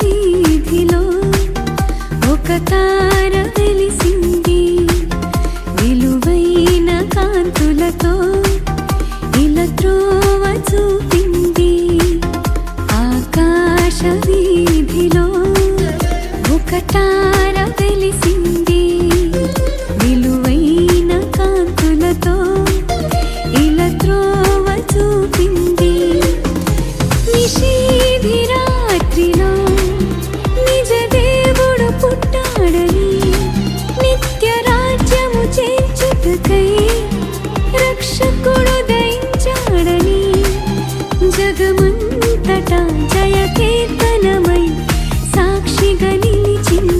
వీధిలో ఒక తార వెలిసింది విలువైన కాంతులతో ఇలా త్రోవ చూపింది ఆకాశ వీధిలో ఒక తార వెలిసింది విలువైన కాంతులతో ఇలా త్రోవ చూపింది నిషేధి రాత్రిలో నిజ దేవుడు పుట్టాడని నిత్య రాజ్యము చేర్చుటకై రక్షకుడు దయించాడని జగమంతటా జయ కీర్తనమై సాక్షిగా నిలిచింది